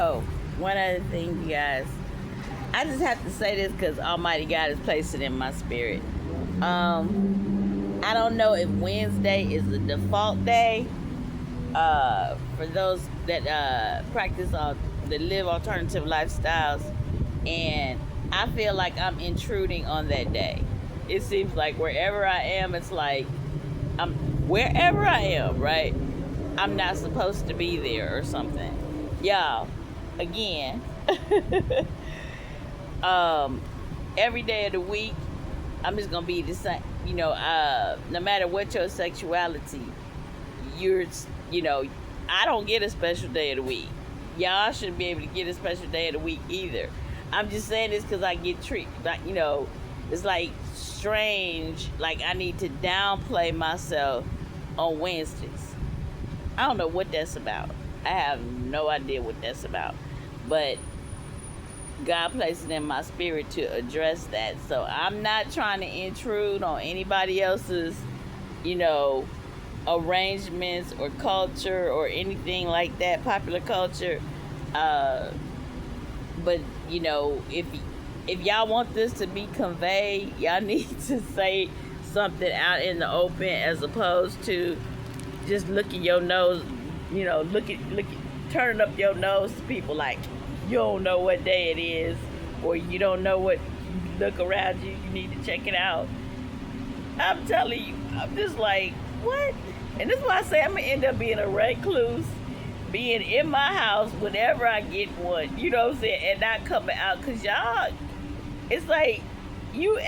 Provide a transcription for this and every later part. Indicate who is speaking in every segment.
Speaker 1: Oh, one other thing, you guys. I just have to say this because Almighty God has placed it in my spirit. I don't know if Wednesday is the default day for those that practice that live alternative lifestyles, and I feel like I'm intruding on that day. It seems like wherever I am, it's like I'm wherever I am, right? I'm not supposed to be there or something. Y'all, again, um, every day of the week, I'm just gonna be the same. No matter what your sexuality, you're, you know, I don't get a special day of the week. Y'all shouldn't be able to get a special day of the week either. I'm just saying this because I get treated, like, it's like strange. Like I need to downplay myself on Wednesdays. I don't know what that's about. I have no idea what that's about. But God placed it in my spirit to address that. So I'm not trying to intrude on anybody else's, you know, arrangements or culture or anything like that, popular culture. Uh, but if y'all want this to be conveyed, y'all need to say something out in the open as opposed to just looking your nose, turning up your nose to people like you don't know what day it is, or you don't know what. Look around you, you need to check it out. I'm telling you, I'm just like, what? And this is why I say I'm gonna end up being a recluse, being in my house whenever I get one, you know what I'm saying, and not coming out, cause y'all, it's like you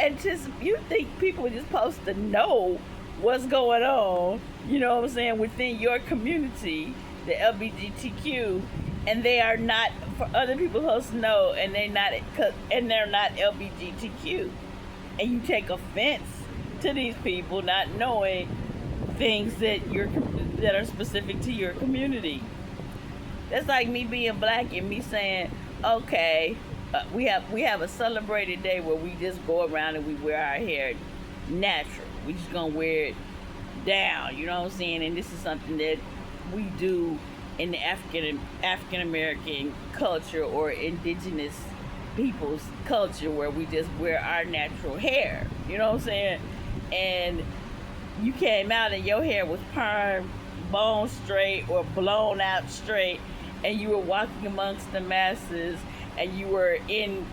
Speaker 1: think people are just supposed to know what's going on, you know what I'm saying, within your community, the LGBTQ, and they are not, for other people supposed to know, and they're not LGBTQ, and you take offense to these people not knowing things that are specific to your community. That's like me being black and me saying, okay, we have a celebrated day where we just go around and we wear our hair natural. We just gonna wear it down, you know what I'm saying? And this is something that we do in the African American culture or indigenous people's culture, where we just wear our natural hair, you know what I'm saying? And you came out and your hair was perm, bone straight, or blown out straight, and you were walking amongst the masses, and you were in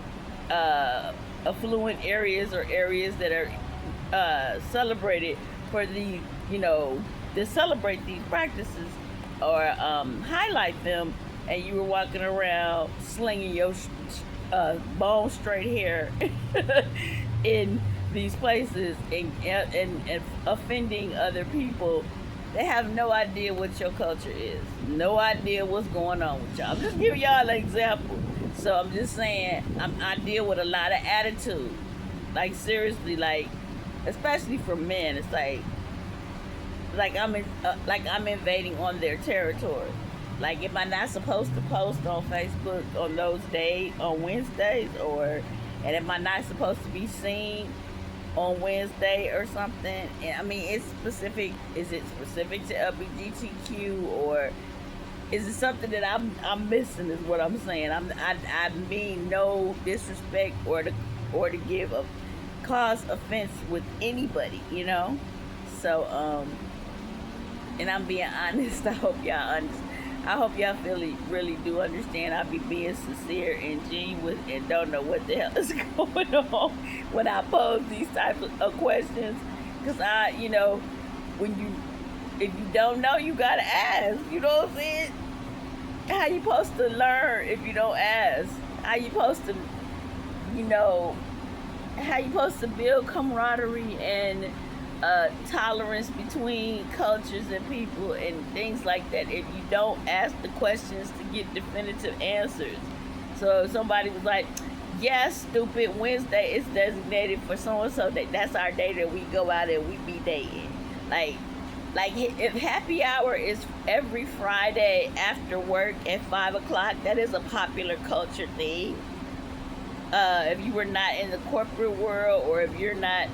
Speaker 1: affluent areas or areas that are celebrated for to celebrate these practices or highlight them, and you were walking around slinging your bone straight hair in these places and offending other people. They have no idea what your culture is, no idea what's going on with y'all. I'm just giving y'all an example. So I'm just saying, I deal with a lot of attitude, like seriously, like especially for men. It's like I'm invading on their territory. Like, am I not supposed to post on Facebook on those days, on Wednesdays, and am I not supposed to be seen on Wednesday or something? And I mean, it's specific. Is it specific to LGBTQ, or is it something that I'm missing? Is what I'm saying. I mean no disrespect or to give a cause offense with anybody, you know. So and I'm being honest. I hope y'all really do understand. I be being sincere and genuine and don't know what the hell is going on when I pose these types of questions. Because if you don't know, you gotta ask. You know what I'm saying? How you supposed to learn if you don't ask? How you supposed to, how you supposed to build camaraderie and tolerance between cultures and people and things like that if you don't ask the questions to get definitive answers? So if somebody was like, yes, stupid, Wednesday is designated for so and so, that's our day that we go out and we be dating. Like if happy hour is every Friday after work at 5 o'clock, that is a popular culture thing. If you were not in the corporate world, or if you're not,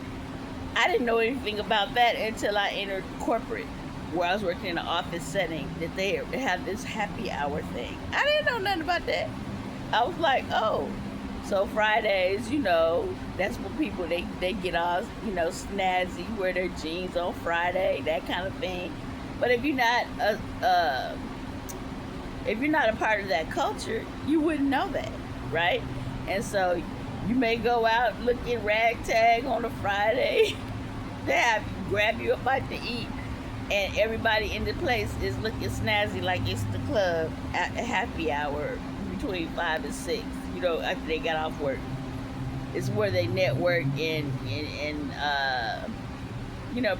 Speaker 1: I didn't know anything about that until I entered corporate where I was working in an office setting, that they have this happy hour thing. I didn't know nothing about that. I was like, oh, so Fridays, that's when people they get all snazzy, wear their jeans on Friday, that kind of thing. But if you're not a part of that culture, you wouldn't know that, right? And so you may go out looking ragtag on a Friday. They have grab you a bite to eat, and everybody in the place is looking snazzy like it's the club at happy hour between 5 and 6. After they got off work, it's where they network and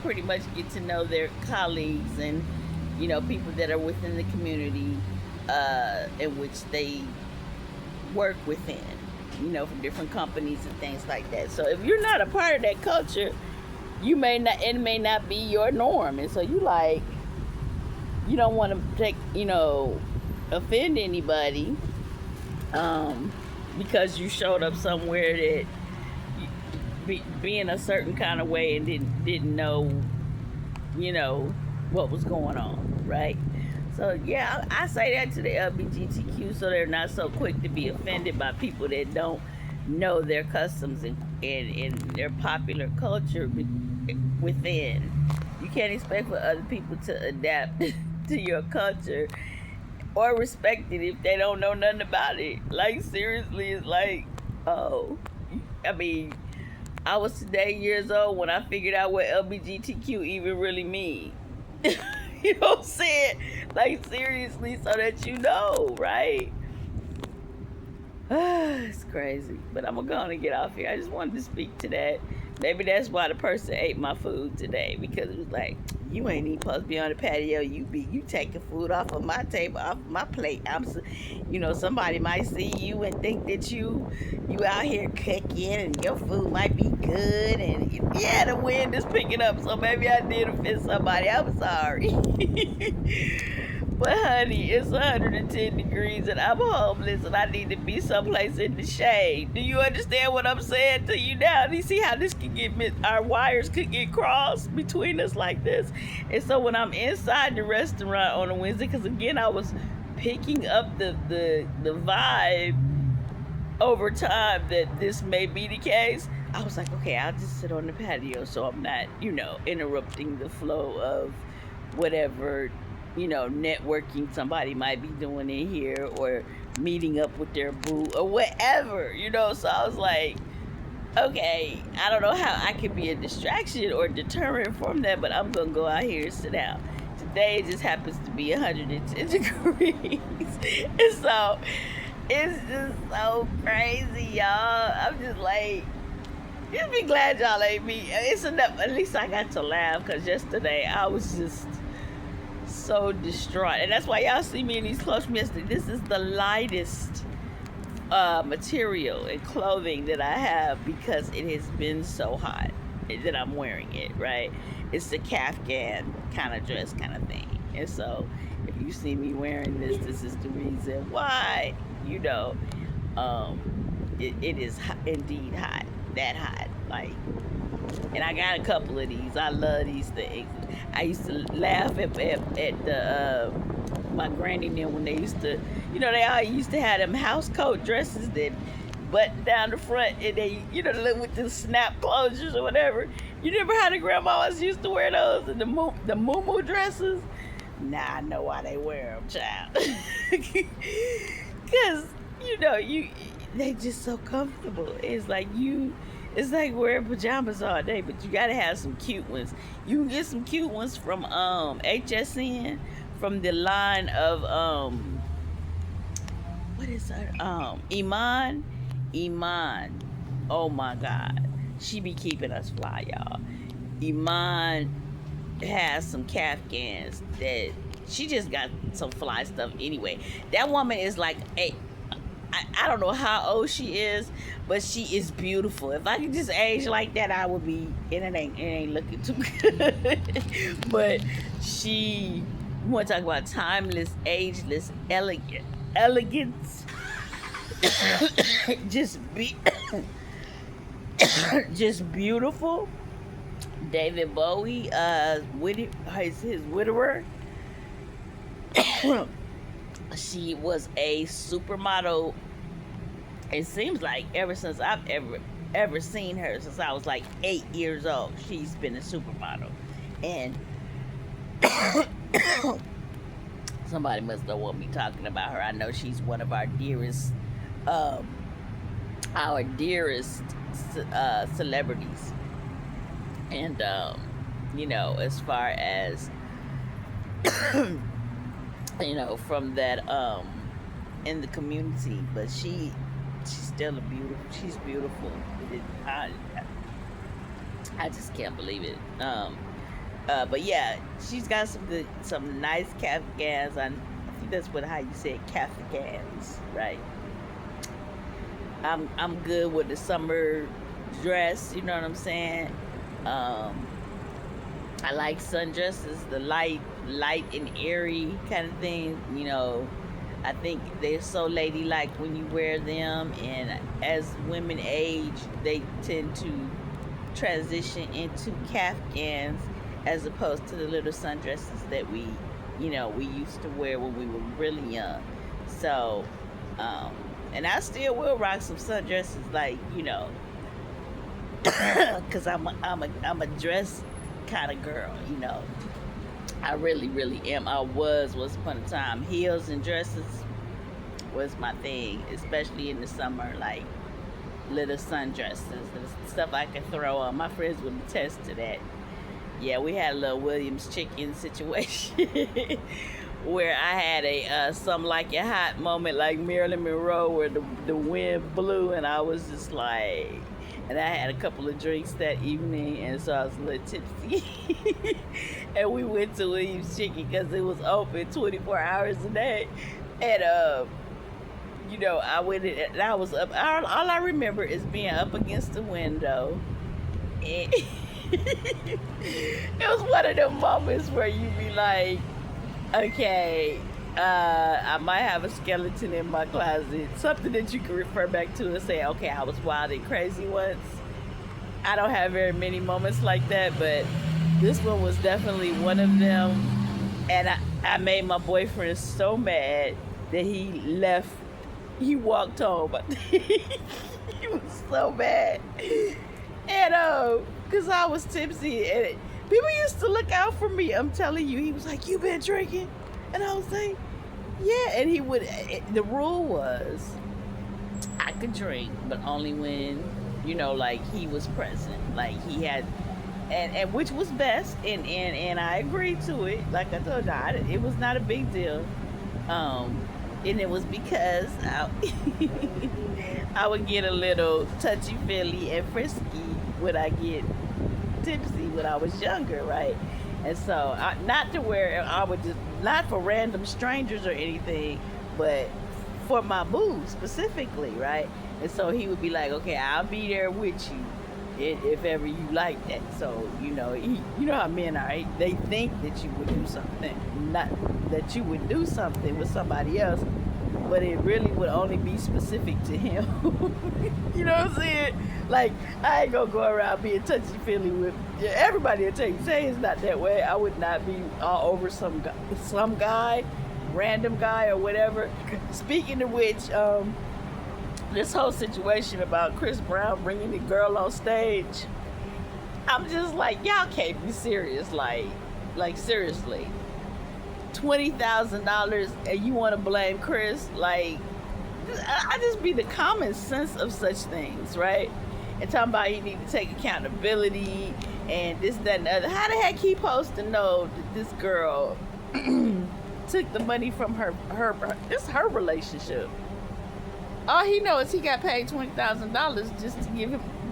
Speaker 1: pretty much get to know their colleagues and people that are within the community in which they work within. From different companies and things like that. So if you're not a part of that culture, it may not be your norm, and so you don't want to offend anybody, because you showed up somewhere that being a certain kind of way and didn't know, what was going on, right? So yeah, I say that to the LGBTQ, so they're not so quick to be offended by people that don't know their customs and their popular culture within. You can't expect for other people to adapt to your culture or respect it if they don't know nothing about it. Like, seriously, it's like, oh, I mean, I was today years old when I figured out what LGBTQ even really means. You know what I'm saying? Like, seriously, so that you know, right? It's crazy. But I'm going to get off here. I just wanted to speak to that. Maybe that's why the person ate my food today, because it was like, you ain't even supposed to be on the patio. You taking food off of my table, off of my plate. Somebody might see you and think that you out here cooking and your food might be good. And yeah, the wind is picking up, so maybe I did offend somebody. I'm sorry. But honey, it's 110 degrees and I'm homeless and I need to be someplace in the shade. Do you understand what I'm saying to you now? Do you see how this could our wires could get crossed between us like this? And so when I'm inside the restaurant on a Wednesday, because again, I was picking up the vibe over time that this may be the case, I was like, okay, I'll just sit on the patio so I'm not, interrupting the flow of whatever networking somebody might be doing in here or meeting up with their boo or whatever, So I was like, okay, I don't know how I could be a distraction or deterrent from that, but I'm going to go out here and sit down. Today it just happens to be 110 degrees. And so it's just so crazy, y'all. I'm just like, just be glad y'all ain't me. It's enough. At least I got to laugh, because yesterday I was just so distraught, and that's why y'all see me in these clothes from yesterday. This is the lightest material and clothing that I have, because it has been so hot that I'm wearing it, right? It's the Kafgan kind of dress kind of thing, and so if you see me wearing this is the reason why. It is indeed hot, that hot, like. And I got a couple of these. I love these things. I used to laugh at the my granny and them when they used to, they all used to have them house coat dresses that button down the front, and they, with the snap closures or whatever. You never had a grandmas used to wear those, and the moo dresses? Nah, I know why they wear them, child. Because, they just so comfortable. It's like wearing pajamas all day, but you gotta have some cute ones. You can get some cute ones from HSN, from the line of what is her? Iman. Oh my God, she be keeping us fly, y'all. Iman has some Kafgans that she just got some fly stuff anyway. That woman is like I don't know how old she is, but she is beautiful. If I could just age like that, I would be. And it ain't looking too good. But you want to talk about timeless, ageless, elegance. just beautiful. David Bowie, his widower, she was a supermodel. It seems like ever since I've ever seen her, since I was like 8 years old, she's been a supermodel. And somebody must know what me talking about her. I know she's one of um, our dearest celebrities. And as far as from that in the community, but she's still she's beautiful. It, I just can't believe it. But yeah, she's got some nice Afghans. I think that's how you say it, Afghans, right? I'm good with the summer dress. You know what I'm saying? Um, I like sundresses, the light and airy kind of thing. I think they're so ladylike when you wear them, and as women age, they tend to transition into caftans as opposed to the little sundresses that we used to wear when we were really young. So, um, and I still will rock some sundresses, like because I'm a dress kind of girl. I really, really am. I was once upon a time. Heels and dresses was my thing, especially in the summer, like little sundresses and stuff I could throw on. My friends would attest to that. Yeah, we had a little Williams chicken situation where I had a some like a hot moment like Marilyn Monroe where the wind blew and I was just like, and I had a couple of drinks that evening, and so I was a little tipsy. And we went to Williams Chicken because it was open 24 hours a day. And I went in and I was up. All I remember is being up against the window. And it was one of them moments where you be like, okay, I might have a skeleton in my closet, something that you can refer back to and say, okay, I was wild and crazy once. I don't have very many moments like that, but this one was definitely one of them. And I made my boyfriend so mad that he left. He walked home. He was so mad. And because I was tipsy, and people used to look out for me. I'm telling you, he was like, "You been drinking?" And I was like, "Yeah." And he would. The rule was, I could drink, but only when, like he was present, like he had, and which was best, and I agreed to it. Like I told you, it was not a big deal. And it was because I would get a little touchy feely and frisky when I get tipsy when I was younger, right? And so, not to where I would just, not for random strangers or anything, but for my boo specifically, right? And so he would be like, okay, I'll be there with you if ever you like that. So, you know how men are, right? They think that you would do something, not that you would do something with somebody else, but it really would only be specific to him. You know what I'm saying? Like, I ain't gonna go around being touchy-feely with, yeah, everybody will tell you, say it's not that way. I would not be all over some guy, random guy or whatever. Speaking of which, this whole situation about Chris Brown bringing the girl on stage, I'm just like, y'all can't be serious. Like seriously, $20,000 and you want to blame Chris? Like, I just be the common sense of such things, right? And talking about he need to take accountability and this, that, and the other. How the heck he supposed to know that this girl took the money from this is her relationship? All he knows is he got paid $20,000 just to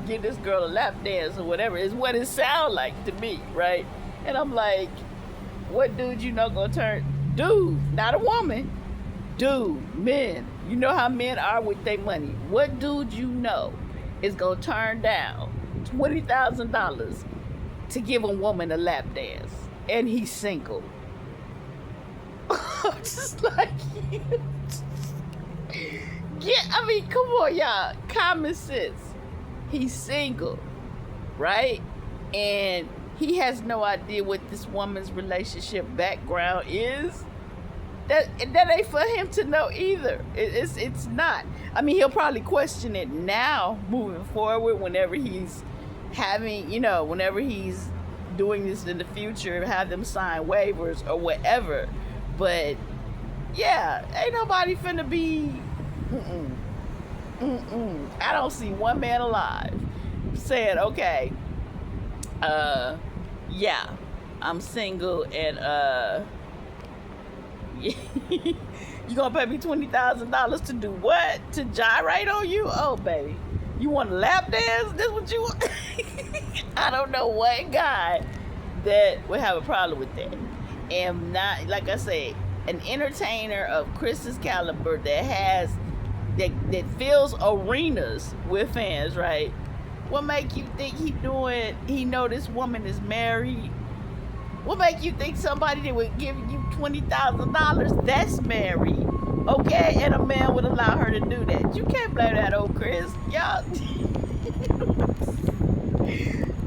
Speaker 1: give this girl a lap dance or whatever, is what it sounds like to me, right? And I'm like, what dude gonna turn? Dude, not a woman. Dude, men. You know how men are with their money. What dude is gonna turn down $20,000 to give a woman a lap dance? And he's single. Just like, come on, y'all. Common sense. He's single, right? And He has no idea what this woman's relationship background is. That ain't for him to know either. It's not. I mean, he'll probably question it now, moving forward, whenever he's having, whenever he's doing this in the future, have them sign waivers or whatever. But yeah, ain't nobody finna be. I don't see one man alive saying, okay, yeah, I'm single and you gonna pay me $20,000 to do what? To gyrate on you? Oh, baby, you want a lap dance? This what you want? I don't know what guy that would have a problem with that. And not, like I say, an entertainer of Chris's caliber that fills arenas with fans, right? What make you think he know this woman is married? What make you think somebody that would give you $20,000 that's married, okay, and a man would allow her to do that? You can't blame that old Chris. Y'all,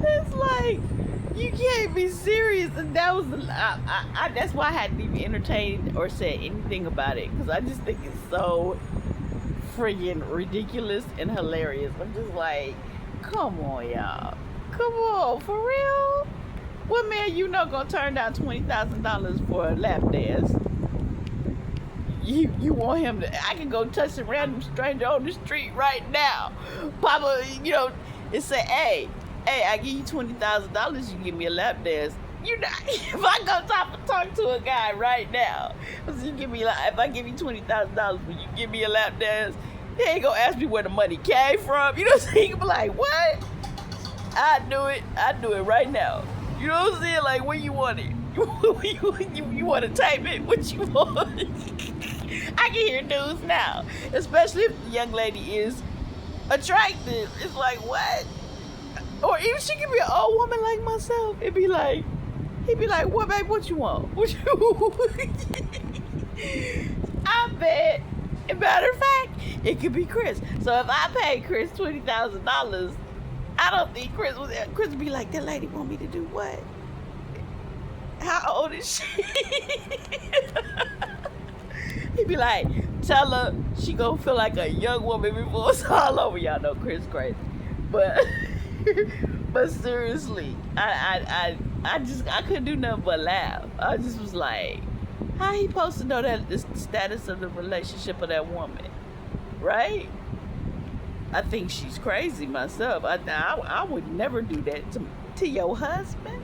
Speaker 1: it's like, you can't be serious. And that was that's why I hadn't even entertained or said anything about it, because I just think it's so friggin' ridiculous and hilarious. I'm just like, come on, y'all. Come on, for real? What man gonna turn down $20,000 for a lap dance? You want him to? I can go touch a random stranger on the street right now. Papa, and say, hey, I give you $20,000, you give me a lap dance. If I go talk to a guy right now, so if I give you $20,000, will you give me a lap dance? He ain't gonna ask me where the money came from. You know what I'm saying? He can be like, what? I do it right now. You know what I'm saying? Like, when you want it? You want to type it? What you want? I can hear news now, especially if the young lady is attractive. It's like, what? Or even she could be an old woman like myself. He'd be like, what, babe? What you want? What you? I bet. As a matter of fact, it could be Chris. So if I paid Chris $20,000, I don't think Chris would be like, that lady want me to do what? How old is she? He'd be like, tell her she gonna feel like a young woman before it's all over. Y'all know Chris crazy. But but seriously, I couldn't do nothing but laugh. I just was like, how he supposed to know that the status of the relationship of that woman, right? I think she's crazy myself. I would never do that to your husband.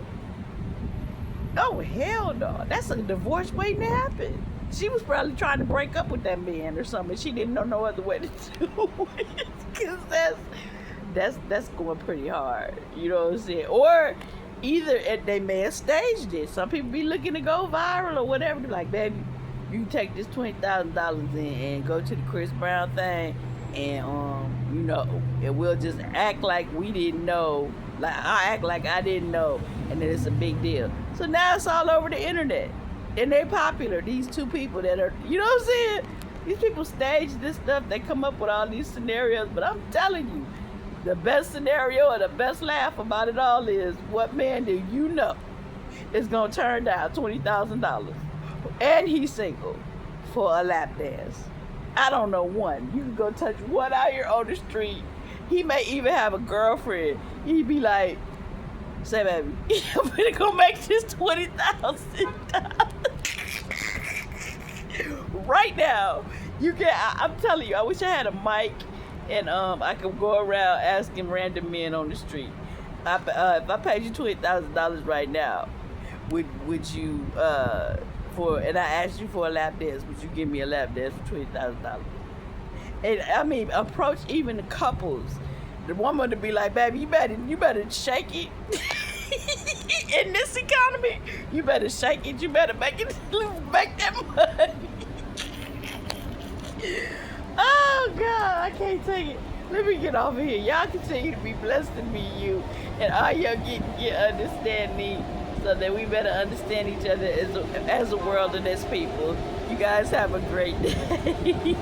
Speaker 1: Oh, hell no. That's a divorce waiting to happen. She was probably trying to break up with that man or something. She didn't know no other way to do it. Because that's going pretty hard. You know what I'm saying? Or either they may have staged it. Some people be looking to go viral or whatever. They're like, baby, you can take this $20,000 and go to the Chris Brown thing, and and we'll just act like we didn't know. Like, I act like I didn't know, and then it's a big deal. So now it's all over the internet, and they're popular. These two people that are, you know what I'm saying? These people stage this stuff. They come up with all these scenarios, but I'm telling you, the best scenario or the best laugh about it all is, what man do you know is gonna turn down $20,000 and he's single for a lap dance? I don't know one. You can go touch one out here on the street. He may even have a girlfriend. He'd be like, say, baby, I'm gonna go make this $20,000 right now. I'm telling you, I wish I had a mic and I could go around asking random men on the street. If I paid you $20,000 right now, would you and I asked you for a lap dance, would you give me a lap dance for $20,000? And I mean, approach even the couples. The woman to be like, baby, you better shake it. In this economy, you better shake it. You better make that money. Oh God, I can't take it. Let me get off of here. Y'all continue to be blessed to meet you, and all y'all get understand me, so that we better understand each other as a world and as people. You guys have a great day.